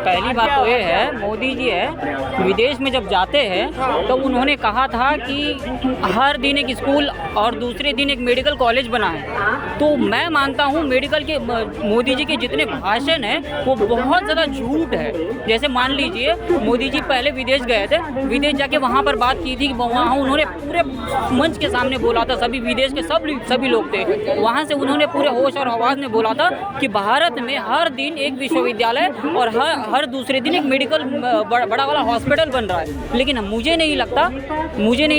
पहली बात तो ये है, मोदी जी है विदेश में जब जाते हैं तो उन्होंने कहा था कि हर दिन एक स्कूल और दूसरे दिन एक मेडिकल कॉलेज बना है। तो मैं मानता हूँ मेडिकल के मोदी जी के जितने भाषण हैं वो बहुत ज़्यादा झूठ है। जैसे मान लीजिए मोदी जी पहले विदेश गए थे, विदेश जाके वहाँ पर बात की थी कि वहाँ उन्होंने पूरे मंच के सामने बोला था, सभी विदेश के सभी लोग थे वहाँ से, उन्होंने पूरे होश और आवाज़ में बोला था कि भारत में हर दिन एक विश्वविद्यालय और हर दूसरे दिन एक मेडिकल बड़ा वाला हॉस्पिटल बन रहा है। लेकिन मुझे नहीं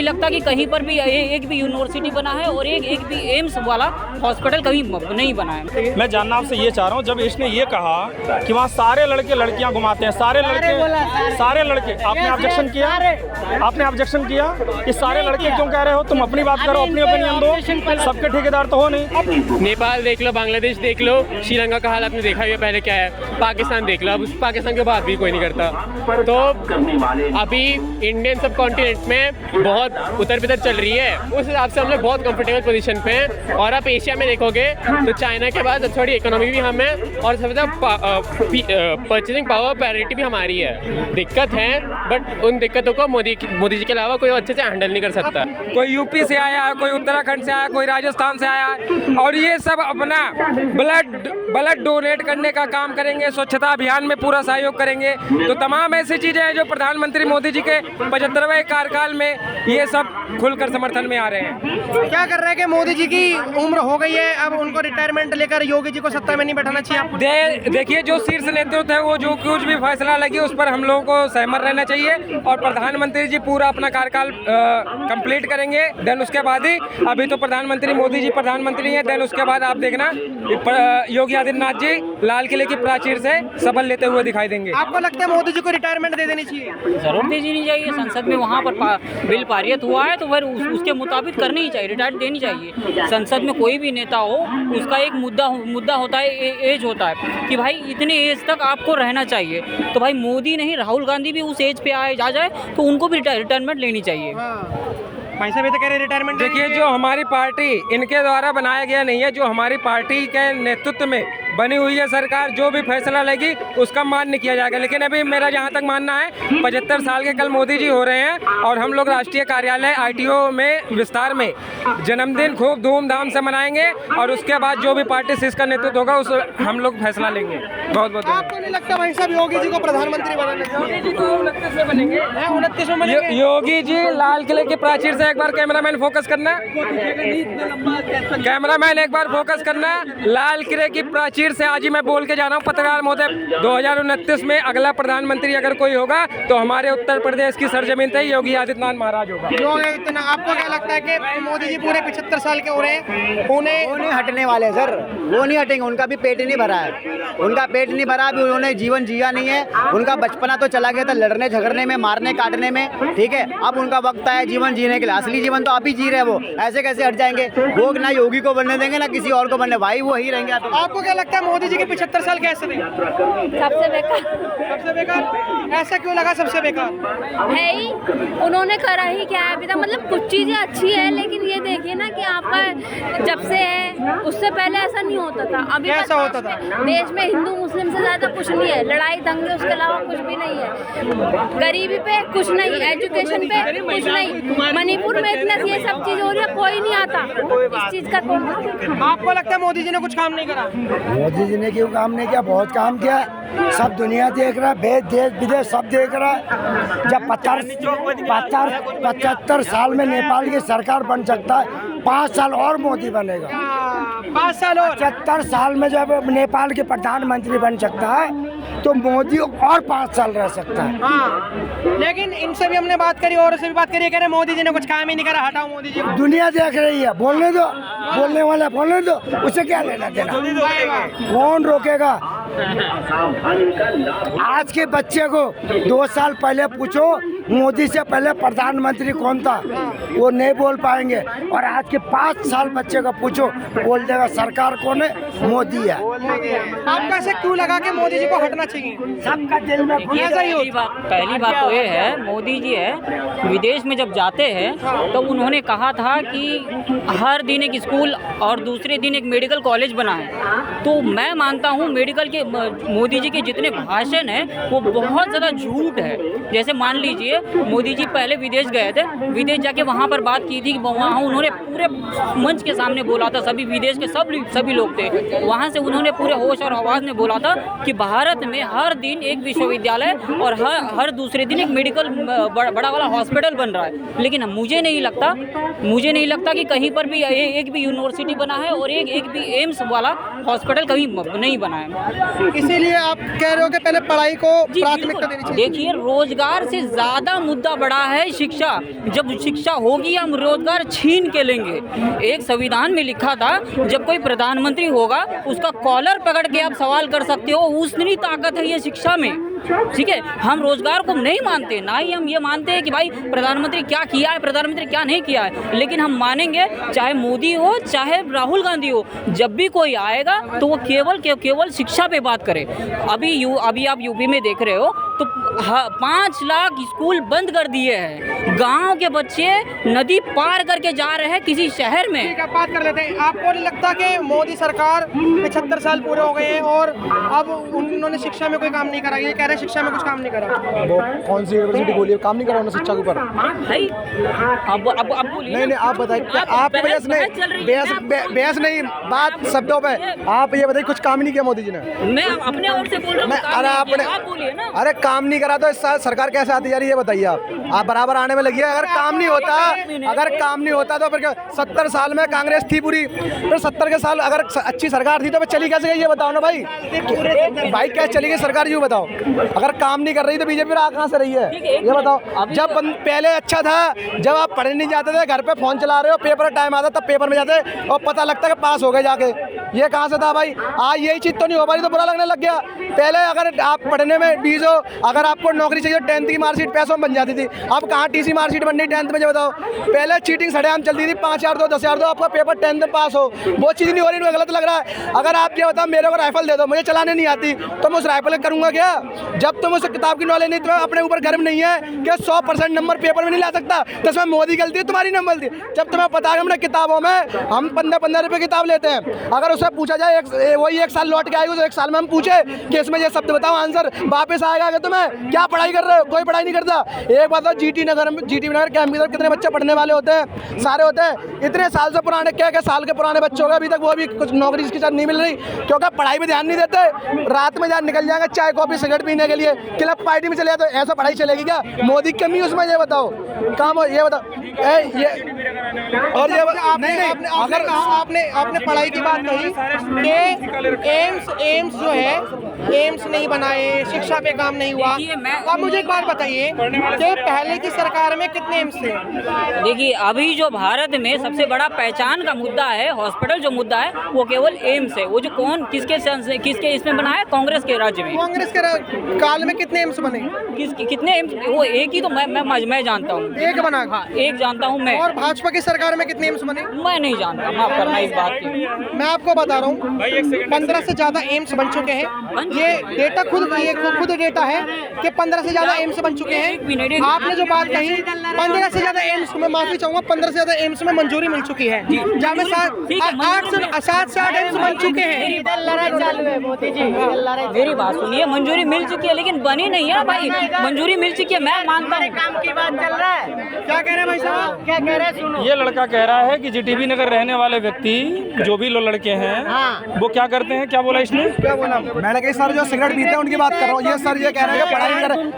लगता कि कहीं पर भी एक भी यूनिवर्सिटी बना है और एक भी एम्स वाला हॉस्पिटल कहीं नहीं बना है। मैं जानना आपसे ये चाह रहा हूँ, जब इसने ये कहा कि वहाँ सारे लड़के लड़कियाँ घुमाते हैं, सारे लड़के, आपने ऑब्जेक्शन किया कि सारे लड़के क्यों कह रहे हो? तुम अपनी बात करो, अपनी ओपिनियन दो, सबके ठेकेदार तो हो नहीं। नेपाल देख लो, बांग्लादेश देख लो, श्रीलंका का हाल आपने देखा ही है पहले क्या है, पाकिस्तान देख लो, अब पाकिस्तान के बाद भी कोई नहीं करता। तो अभी इंडियन सब कॉन्टिनेंट में बहुत उतर पितर चल रही है, उस हिसाब से हम लोग बहुत कंफर्टेबल पोजीशन पे हैं। और आप एशिया में देखोगे तो चाइना के बाद थोड़ी इकोनॉमी भी हम है और सबसे ज़्यादा परचेजिंग पावर पैरिटी भी हमारी है। दिक्कत है बट उन दिक्कतों को मोदी जी के अलावा कोई अच्छे से हैंडल नहीं कर सकता। कोई यूपी से आया है, कोई उत्तराखंड से आया, कोई राजस्थान से आया है और ये सब अपना ब्लड डोनेट करने का काम करेंगे, स्वच्छता अभियान में पूरा सहयोग करेंगे। तो तमाम ऐसी चीज़ें हैं जो प्रधानमंत्री मोदी जी के 75वें कार्यकाल में ये सब खुलकर समर्थन में आ रहे हैं। क्या कर रहे हैं कि मोदी जी की उम्र हो गई है, अब उनको रिटायरमेंट लेकर योगी जी को सत्ता में नहीं बैठाना चाहिए आपको? देखिए, जो शीर्ष नेतृत्व है वो जो कुछ भी फैसला लगे उस पर हम लोगों को सहमत रहना चाहिए और प्रधानमंत्री जी पूरा अपना कार्यकाल कंप्लीट करेंगे। देन उसके बाद ही, अभी तो प्रधानमंत्री मोदी जी प्रधानमंत्री हैं, देन उसके बाद आप देखना योगी आदित्यनाथ जी लाल किले की प्राचीर से शपथ लेते हुए दिखाई देंगे। आपको लगता है मोदी जी को रिटायरमेंट दे देनी चाहिए? जरूर दे देनी चाहिए। संसद में वहाँ पर बिल पारित हुआ है तो फिर उसके मुताबिक करनी ही चाहिए, रिटायर देनी चाहिए। संसद में कोई भी नेता हो उसका एक मुद्दा होता है, एज होता है कि भाई इतने एज तक आपको रहना चाहिए। तो भाई मोदी नहीं, राहुल गांधी भी उस एज पे आ जाए तो उनको भी रिटायरमेंट लेनी चाहिए। भाई साहब ये तो कह रहे रिटायरमेंट। देखिए, जो हमारी पार्टी इनके द्वारा बनाया गया नहीं है, जो हमारी पार्टी के नेतृत्व में बनी हुई है सरकार, जो भी फैसला लेगी उसका मान्य किया जाएगा। लेकिन अभी मेरा जहाँ तक मानना है 75 साल के कल मोदी जी हो रहे हैं और हम लोग राष्ट्रीय कार्यालय ITO में विस्तार में जन्मदिन खूब धूमधाम से मनाएंगे और उसके बाद जो भी पार्टी से इसका नेतृत्व होगा उस हम लोग फैसला लेंगे। बहुत बहुत आपको नहीं लगता भाई साहब योगी जी को प्रधानमंत्री बनाना चाहिए? योगी जी तो 29 में बनेंगे। 29 में बनेंगे। योगी जी लाल किले की प्राचीर से एक बार कैमरामैन फोकस करना, कैमरामैन एक बार फोकस करना, लाल किले की प्राचीर से आज ही मैं बोल के जा रहा हूँ पत्रकार महोदय, 2029 में अगला प्रधानमंत्री अगर कोई होगा तो हमारे उत्तर प्रदेश की सरजमीन से योगी आदित्यनाथ महाराज होगा। इतना आपको क्या लगता है कि मोदी जी पूरे 75 साल के हो रहे हैं, वो नहीं हटने वाले सर, वो नहीं हटेंगे। उनका भी पेट नहीं भरा है, उनका पेट नहीं भरा, अभी उन्होंने जीवन जिया नहीं है। उनका बचपना तो चला गया था लड़ने झगड़ने में, मारने काटने में, ठीक है। अब उनका वक्त आया जीवन जीने के लिए, असली जीवन तो आप ही जी रहे हैं। वो ऐसे कैसे हट जाएंगे? वो ना योगी को बनने देंगे ना किसी और को बनने, भाई वो ही रहेंगे। आपको क्या लगता है मोदी जी के 75 साल कैसे थे? सबसे बेकार। सबसे बेकार? ऐसा क्यों लगा सबसे बेकार? है ही, उन्होंने करा ही क्या है अभी तक? मतलब कुछ चीजें अच्छी है लेकिन ये देखिए ना कि आपका जब से है उससे पहले ऐसा नहीं होता था। अभी कैसा होता था? देश में हिंदू मुस्लिम से ज्यादा कुछ नहीं है, लड़ाई दंगे उसके अलावा कुछ भी नहीं है। गरीबी पे कुछ नहीं, एजुकेशन पे कुछ नहीं। मणिपुर में इतना ये सब चीज हो रही है, कोई नहीं आता इस चीज का। आपको लगता है मोदी जी ने कुछ काम नहीं करा? मोदी जी ने क्यों काम नहीं किया? बहुत काम किया, सब दुनिया देख रहा है, देश विदेश सब देख रहा है। जब 75 साल में नेपाल की सरकार बन सकता है, 5 साल और मोदी बनेगा। 5 साल और 75 साल में जब नेपाल के प्रधानमंत्री बन सकता है तो मोदी और 5 साल रह सकता है। हाँ, लेकिन इनसे भी हमने बात करी और से भी बात करी, कह रहे मोदी जी ने कुछ काम ही नहीं करा, हटाओ मोदी जी। दुनिया देख रही है, बोलने दो, बोलने वाला बोलने दो, उसे क्या लेना देना? कौन रोकेगा? आज के बच्चे को 2 साल पहले पूछो मोदी से पहले प्रधानमंत्री कौन था वो नहीं बोल पाएंगे। और आज के 5 साल बच्चे का पूछो बोल देगा सरकार कौन है, मोदी है। आपको ऐसे क्यों लगा कि मोदी जी को हटना चाहिए? सबका दिल में ऐसा ही पहली बात तो ये है, मोदी जी है विदेश में जब जाते हैं तो उन्होंने कहा था कि हर दिन एक स्कूल और दूसरे दिन एक मेडिकल कॉलेज बना है। तो मैं मानता हूँ मेडिकल के मोदी जी के जितने भाषण हैं वो बहुत ज़्यादा झूठ है। जैसे मान लीजिए मोदी जी पहले विदेश गए थे, विदेश जाके वहाँ पर बात की थी कि वहाँ उन्होंने पूरे मंच के सामने बोला था, सभी विदेश के सभी लोग थे वहाँ से, उन्होंने पूरे होश और आवाज़ में बोला था कि भारत में हर दिन एक विश्वविद्यालय और हर दूसरे दिन एक मेडिकल बड़ा वाला हॉस्पिटल बन रहा है। लेकिन मुझे नहीं लगता कि कहीं पर भी एक भी यूनिवर्सिटी बना है और एक भी एम्स वाला हॉस्पिटल कहीं नहीं बना है। इसीलिए आप कह रहे हो कि पहले पढ़ाई को प्राथमिकता देनी चाहिए। देखिए, रोजगार से ज़्यादा मुद्दा बड़ा है शिक्षा। जब शिक्षा होगी हम रोजगार छीन के लेंगे। एक संविधान में लिखा था जब कोई प्रधानमंत्री होगा उसका कॉलर पकड़ के आप सवाल कर सकते हो, उतनी ताकत है ये शिक्षा में। ठीक है, हम रोजगार को नहीं मानते, ना ही हम ये मानते हैं कि भाई प्रधानमंत्री क्या किया है, प्रधानमंत्री क्या नहीं किया है, लेकिन हम मानेंगे चाहे मोदी हो चाहे राहुल गांधी हो, जब भी कोई आएगा तो वो केवल शिक्षा पे बात करे। अभी आप यूपी में देख रहे हो तो 5 लाख स्कूल बंद कर दिए हैं। गांव के बच्चे नदी पार करके जा रहे हैं किसी शहर में। ठीक है, बात कर लेते हैं। आपको नहीं लगता कि मोदी सरकार 75 साल पूरे हो गए हैं और अब उन्होंने शिक्षा में कोई काम नहीं करा? ये कह रहे हैं शिक्षा में कुछ काम नहीं करा। वो कौन सी यूनिवर्सिटी बोलिए काम नहीं करा उन्होंने शिक्षा के ऊपर? अब बोलिए। नहीं आप बताइए, क्या आप बहस नहीं, बात शब्दों पे। आप ये बताइए कुछ काम ही नहीं किया मोदी जी ने? मैं अपने ओर से बोल रहा हूँ। अरे काम नहीं करा तो इस सरकार कैसे आती जा रही है, ये बताइए आप बराबर आने में लगी है। अगर काम नहीं होता तो फिर 70 साल में कांग्रेस थी पूरी, फिर 70 के साल अगर अच्छी सरकार थी तो फिर चली कैसे गई ये बताओ ना भाई कैसे चली गई सरकार, ये बताओ। अगर काम नहीं कर रही तो बीजेपी कहाँ से रही है ये बताओ। जब पहले अच्छा था, जब आप पढ़ने नहीं जाते थे, घर पे फोन चला रहे हो, पेपर टाइम आता तब पेपर में जाते और पता लगता है कि पास हो गए जाके, ये कहाँ से था भाई? आज यही चीज़ तो नहीं हो पाई तो बुरा लगने लग गया। पहले अगर आप पढ़ने में बीज हो, अगर आपको नौकरी चाहिए 10th की मार्कशीट पैसों में बन जाती थी। अब कहाँ टीसी मार्कशीट बन रही 10th में, जो बताओ। पहले चीटिंग सड़ेआम चलती थी, 5,000 दो 10,000 दो, आपका पेपर 10th में पास हो, वो चीज़ नहीं हो रही, मुझे गलत लग रहा है। अगर आप ये बताओ मेरे को राइफल दे दो, मुझे चलाने नहीं आती तो मैं उस राइफल करूँगा क्या? जब तुम उस किताब की नॉलेज नहीं, तुम्हें अपने ऊपर गर्व नहीं है कि 100% नंबर पेपर में नहीं ला सकता, तो इसमें मोदी गलती है तुम्हारी नंबर थी। जब तुम्हें पता है हमने किताबों में हम 15-15 रुपये किताब लेते हैं, अगर उससे पूछा जाए वही 1 साल लौट के आएगी तो 1 साल में हम पूछे कि इसमें ये शब्द बताओ, आंसर वापस आएगा कि तुम्हें क्या पढ़ाई कर रहे हो? कोई पढ़ाई नहीं करता। एक बात तो जीटी नगर कैंप की तरफ कितने बच्चे पढ़ने वाले होते हैं, सारे होते हैं। इतने साल से पुराने क्या साल के पुराने बच्चे हो गए अभी तक, वो भी कुछ नौकरी इसके साथ नहीं मिल रही क्योंकि पढ़ाई पे ध्यान नहीं देते। रात में जहाँ निकल जाएंगे चाय कॉफी सिगरेट पीने के लिए, क्लब पार्टी में चले जाए तो ऐसा पढ़ाई चलेगी क्या? मोदी की कमी उसमें, ये बताओ काम हो, ये बताओ। और ये अगर आपने पढ़ाई की बात कही कि एम्स जो है, एम्स नहीं बनाए, शिक्षा पे काम नहीं हुआ। अब मुझे एक बात बताइए कि पहले की सरकार में कितने एम्स थे? देखिए, अभी जो भारत में सबसे बड़ा पहचान का मुद्दा है, हॉस्पिटल जो मुद्दा है, वो केवल एम्स है। वो जो किसके इसमें बना है? कांग्रेस के राज्य में। कांग्रेस के काल में कितने एम्स बने? कितने एम्स? वो एक ही तो मैं जानता हूँ, एक बना। हाँ, एक जानता हूँ मैं। और भाजपा की सरकार में कितने एम्स बने? मैं नहीं जानता, माफ करना इस बात की। मैं आपको बता रहा हूँ 15 से ज्यादा एम्स बन चुके हैं। ये डेटा खुद डेटा है कि 15 से ज्यादा एम्स बन चुके हैं। आपने जो बात कही 15 से ज्यादा एम्स में, माफी चाहूंगा, 15 से ज्यादा एम्स में मंजूरी मिल चुकी है, जहाँ में 7 से 8 एम्स बन चुके हैं। मेरी बात सुनिए, मंजूरी मिल चुकी है लेकिन बनी नहीं है भाई। मंजूरी मिल चुकी है, मैं मानता हूँ। काम की बात चल रहा है। क्या कह रहे हैं भाई साहब? क्या कह रहे हैं? सुनो। ये लड़का कह रहा है कि जीटीबी नगर रहने वाले व्यक्ति जो भी लड़के हैं वो क्या करते हैं, क्या बोला इसने? क्या बोला? मैंने कहा सर जो सिगरेट पीते हैं उनकी बात कर रहा हूँ। ये सर ये कह रहे हैं कि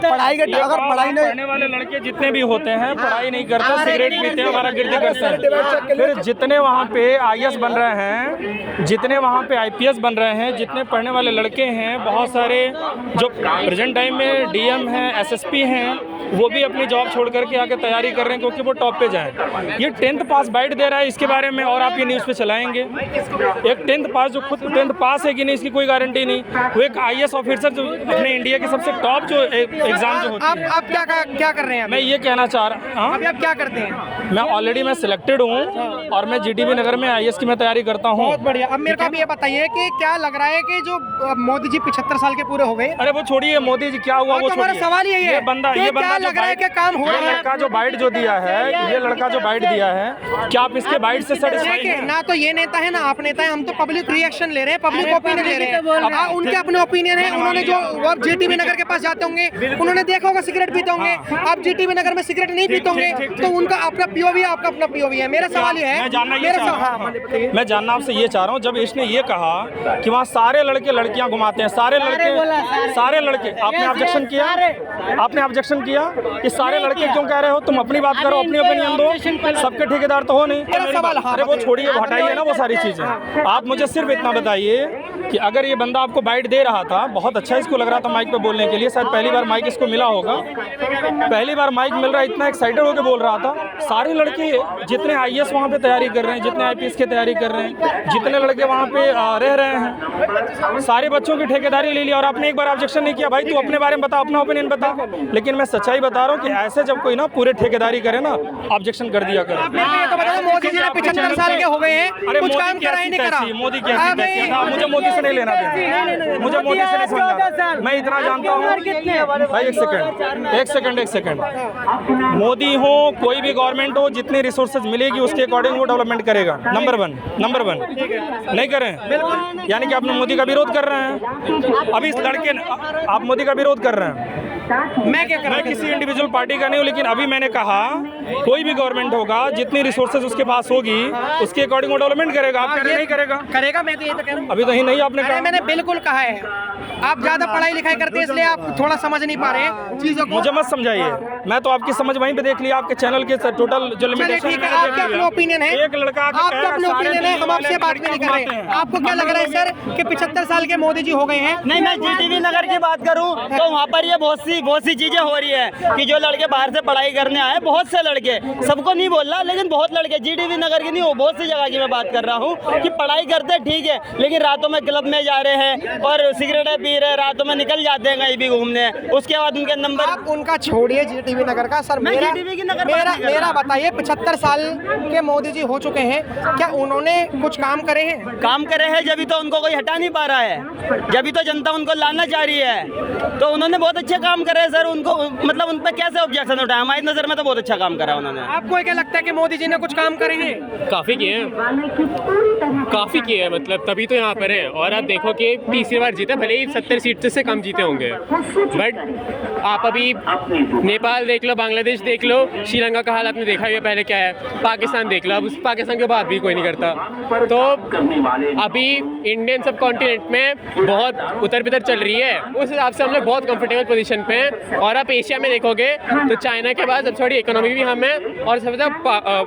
पढ़ाई के अगर पढ़ाई नहीं, पढ़ने वाले लड़के जितने भी होते हैं पढ़ाई नहीं करते, सिगरेट पीते हैं, हमारा गिरदी करते हैं। फिर जितने वहाँ पे IAS बन रहे हैं, जितने वहाँ पे IPS बन रहे हैं, जितने पढ़ने वाले लड़के हैं, बहुत सारे जो प्रेजेंट टाइम में DM हैं, SSP हैं, वो भी अपनी जॉब छोड़ करके आके तैयारी कर रहे हैं क्योंकि वो टॉप पे जाएं। ये 10th पास बाइट दे रहा है इसके बारे में, और आप ये न्यूज़ पे चलाएंगे। एक 10th पास जो खुद 10th पास है कि नहीं इसकी कोई गारंटी नहीं। वो एक IAS ऑफिसर जो अपने इंडिया के सबसे टॉप जो एग्जाम जो होती है। आप क्या कर रहे हैं? मैं ये कहना चाह रहा हूँ, अभी आप क्या करते हैं? मैं ऑलरेडी मैं सिलेक्टेड हूँ और मैं GTB नगर में IAS की मैं तैयारी करता हूँ। बहुत बढ़िया। अब मेरे को आप ये बताइए कि क्या लग रहा है कि जो मोदी जी 75 साल के पूरे हो गए? अरे वो छोड़िए, मोदी जी क्या हुआ वो हमारा छोड़िए। सवाल यही है, ये बंदा क्या लग रहा है कि काम हो रहा है? लड़का जो बाइट जो दिया है, ये लड़का जो बाइट दिया है, क्या आप इसके बाइट से सेटिस्फाई हैं? ना तो ये नेता है ना आप नेता है, हम तो पब्लिक रिएक्शन ले रहे हैं, पब्लिक ओपिनियन ले रहे हैं। उनके अपने ओपिनियन है, उन्होंने जो अब GTB नगर के पास जाते होंगे उन्होंने देखा होगा सिगरेट पीते होंगे, आप GTB नगर में सिगरेट नहीं पीते होंगे, तो उनका अपना POV है, आपका अपना POV है। मेरा सवाल ये है, मैं जानना आपसे ये चाह रहा हूँ, जब इसने ये कहा कि वहाँ सारे लड़के लड़कियाँ घुमाते हैं, सारे लड़के, आपने ऑब्जेक्शन किया? आपने ऑब्जेक्शन किया कि सारे लड़के क्यों कह रहे हो? तुम अपनी बात करो, अपनी ओपिनियन दो, सबके ठेकेदार तो हो नहीं। अरे वो छोड़िए, हटाइए ना वो सारी चीजें। आप मुझे सिर्फ इतना बताइए कि अगर ये बंदा आपको बाइट दे रहा था, बहुत अच्छा इसको लग रहा था माइक पे बोलने के लिए, शायद पहली बार माइक इसको मिला होगा, पहली बार माइक मिल रहा है, इतना एक्साइटेड होकर बोल रहा था। सारे लड़के जितने IAS वहाँ पे तैयारी कर रहे हैं, जितने IPS की तैयारी कर रहे हैं, जितने लड़के वहाँ पे रह रहे हैं, सारे बच्चों की ठेकेदारी ले लिया और आपने एक बार ऑब्जेक्शन नहीं किया। भाई तू अपने बारे में बता, अपना ओपिनियन बता। लेकिन मैं सच्चाई बता रहा हूँ कि ऐसे जब कोई ना पूरे ठेकेदारी करे ना, ऑब्जेक्शन कर दिया करो। मोदी जी 75 साल के हो गए हैं, कुछ काम करा ही नहीं करा। मोदी की मुझे मोदी से नहीं लेना देना, मुझे मोदी से नहीं सुनना। मैं इतना जानता हूँ भाई, एक सेकंड, मोदी हो कोई भी गवर्नमेंट हो, जितनी रिसोर्सेज मिलेगी उसके अकॉर्डिंग वो डेवलपमेंट करेगा। नंबर वन नहीं करें, यानी कि आप मोदी का विरोध कर रहे हैं। अभी इस लड़के आप मोदी का विरोध कर रहे हैं। मैं किसी इंडिविजुअल पार्टी का नहीं हूँ, लेकिन अभी मैंने कहा कोई भी गवर्नमेंट होगा, जितनी रिसोर्सेज उसके पास होगी उसके अकॉर्डिंग वो डेवलपमेंट करेगा। आप कह रहे नहीं करेगा? मैं तो ये तो कह रहा हूँ। अभी तो नहीं आपने कहा। मैंने बिल्कुल कहा है, आप ज्यादा पढ़ाई लिखाई करते हैं इसलिए आप थोड़ा समझ नहीं पा रहे हैं चीजों को। मुझे मत समझाइए, मैं तो आपकी समझ वहीं पे देख लिया, आपके चैनल के टोटल जो लिमिटेशन है। आपका अपना ओपिनियन है, एक लड़का आपका अपना ओपिनियन है, हम आपसे बात नहीं कर रहे हैं। आपको क्या लग रहा है सर कि 75 साल के मोदी जी हो गए हैं? नहीं, मैं GTB नगर की बात करूं तो वहाँ पर ये बहुत सी चीजें हो रही है कि जो लड़के बाहर से पढ़ाई करने आए, बहुत से लड़के, सबको नहीं बोल रहा लेकिन बहुत लड़के, GTB नगर की नहीं हो, बहुत सी जगह की मैं बात कर रहा हूँ कि पढ़ाई करते ठीक है, लेकिन रातों में क्लब में जा रहे हैं और सिगरेटें पी रहे हैं, रातों में निकल जाते हैं कहीं भी घूमने, उसके बाद उनके नंबर। आप उनका छोड़िए GTB नगर का सर, मेरा बताइए 75 साल के मोदी जी हो चुके हैं, क्या उन्होंने कुछ काम करे हैं? काम करे हैं, जब तो उनको कोई हटा नहीं पा रहा है, जब तो जनता उनको लाना चाह रही है, तो उन्होंने बहुत अच्छे काम करे हैं सर। उनको मतलब उन पर कैसे ऑब्जेक्शन उठाया? हमारी नजर में तो बहुत अच्छा काम करा उन्होंने। आपको क्या लगता है कि मोदी जी ने कुछ काम करे हैं? काफ़ी किए हैं, मतलब तभी तो यहाँ पर है। और आप देखो कि तीसरी बार जीते, भले ही 70 सीट से कम जीते होंगे, बट आप अभी नेपाल देख लो, बांग्लादेश देख लो, श्रीलंका का हाल आपने देखा ही है पहले क्या है, पाकिस्तान देख लो, अब उस पाकिस्तान के बाद भी कोई नहीं करता। तो अभी इंडियन सब कॉन्टिनेंट में बहुत उतर पितर चल रही है, उस हिसाब से हम लोग बहुत कंफर्टेबल पोजीशन पे हैं। और आप एशिया में देखोगे तो चाइना के बाद सबसे बड़ी इकोनॉमी भी हम है और सबसे ज़्यादा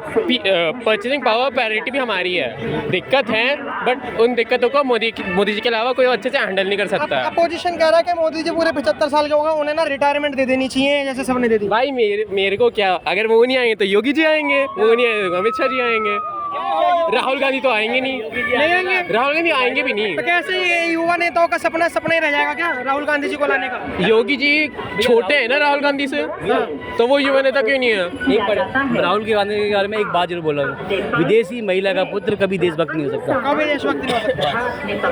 परचेजिंग पावर पैरिटी भी हमारी है। दिक्कत है, बट उन दिक्कतों को मोदी जी के अलावा कोई अच्छे से हैंडल नहीं कर सकता। अपोजिशन कह रहा है कि मोदी जी पूरे 75 साल के हो गए, उन्हें ना रिटायरमेंट दे देनी चाहिए जैसे सबने दे दी। भाई मेरे को क्या, अगर वो नहीं आएंगे तो योगी जी आएंगे, वो नहीं आएंगे तो अमित शाह जी आएंगे, राहुल गांधी तो आएंगे नहीं आएंगे, राहुल गांधी आएंगे भी नहीं। तो कैसे ये युवा नेताओं का सपना ही रह जाएगा क्या राहुल गांधी जी को लाने का? योगी जी छोटे हैं ना राहुल गांधी से, तो वो युवा नेता क्यों नहीं है? राहुल गांधी के बारे में एक बात जरूर बोला, विदेशी महिला का पुत्र कभी देशभक्त नहीं हो सकता। कभी देशभक्त नहीं हो सकता।